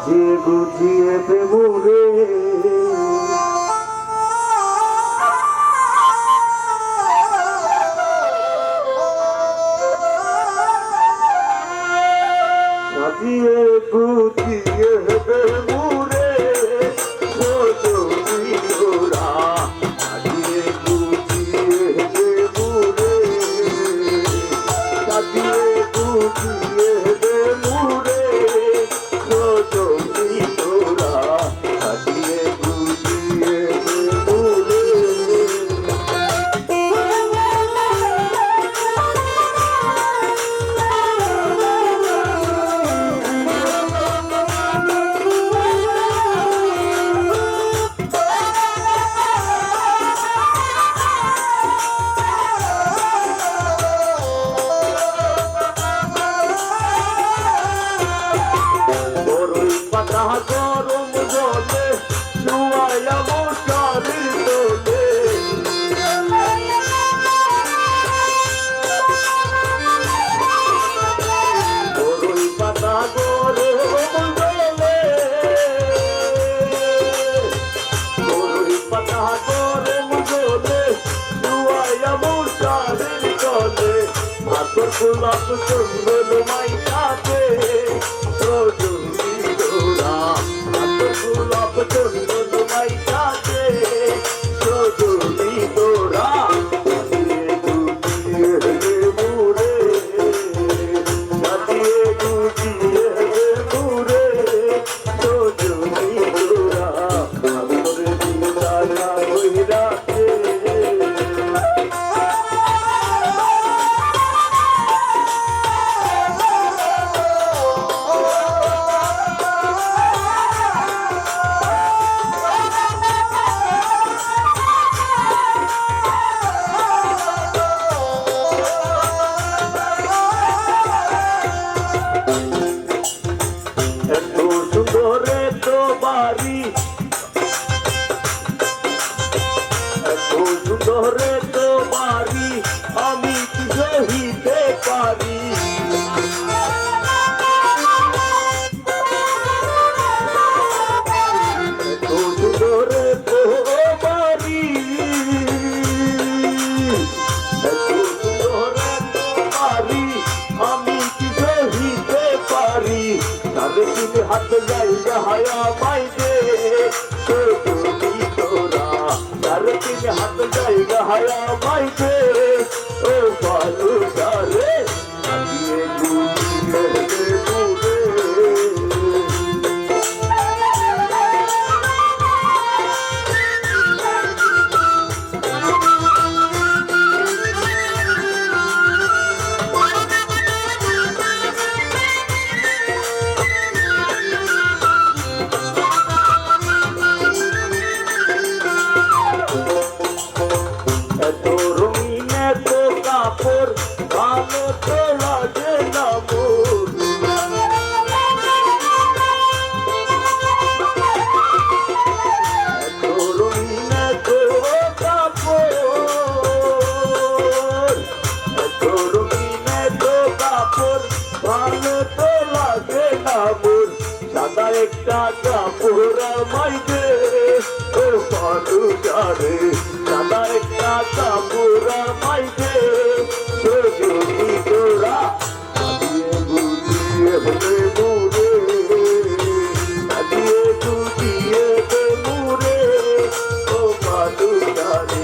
সাজিয়ে গুজিয়ে প্রেমরে সাজিয়ে গুজিয়ে প্রেমরে সজনী গোরা সাজিয়ে গুজিয়ে প্রেমরে সাজিয়ে গুজিয়ে প্রেমরে সজনী গোরা সাজিয়ে গুজিয়ে প্রেমরে গরম জলে শুয়াইয়া মশারির তোলে বড়ই পাতা গরম জলে বড়ই পাতা গরম জলে শুয়াইয়া মশারির তোলে আতর গোলাপ চন্দন মাইকাতে গোলাপ চন্দন মাইকাতে সজনী গোরা সাজিয়ে গুজিয়ে মুরে সাজিয়ে গুজিয়ে মুরে সজনী গোরা আমরে দিদারা হইরাতে সুন্দরে তো বাড়ি আমি কি সহিতে পারি সুন্দরে তো বাড়ি সুন্দরে তো বাড়ি আমি কি সহিতে পারি তারে তুমি হাতে যাইয়া হায়া মাইদে তারে তুমি হাত জায়গা হায়া মাইতে ও বালু তারে সাজিয়ে গুজিয়ে মুরে ভালো তো লাগে না মোর রঙিনে তো কাপড় রঙিনে তো কাপড় ভালো তো লাগে না মোর সাদা একটা কাপড় মাইদে ও পালু যারে সাদা একটা কাপড় মাইদে সজনী গোরা সাজিয়ে গুজিয়ে মুরে সাজিয়ে গুজিয়ে মুরে ও পালু যারে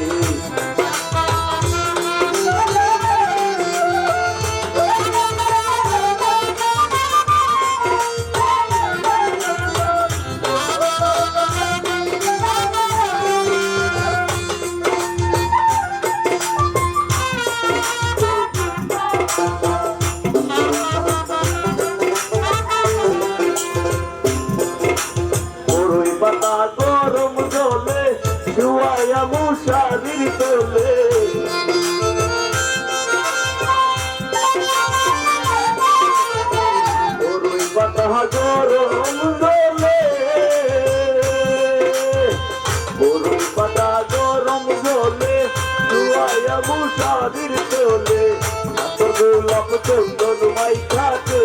পাতা গরম জলে শুয়াইয়া মশারির তোলে বড়ই পাতা গরম জলে বড়ই পাতা গরম জলে শুয়াইয়া মশারির তোলে গোলাপ চন্দন মাইকাতে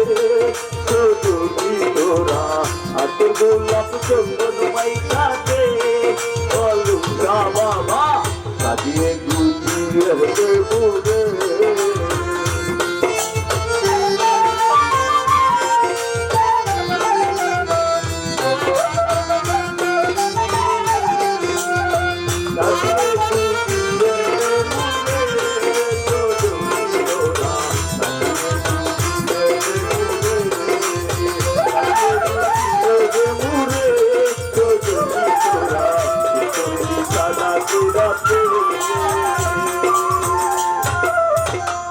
সজনী গোরা হাতের গোলাপ চন্দন মাইখাতে বলুকা বাবা সাজিয়ে গুজিয়ে বুড়ে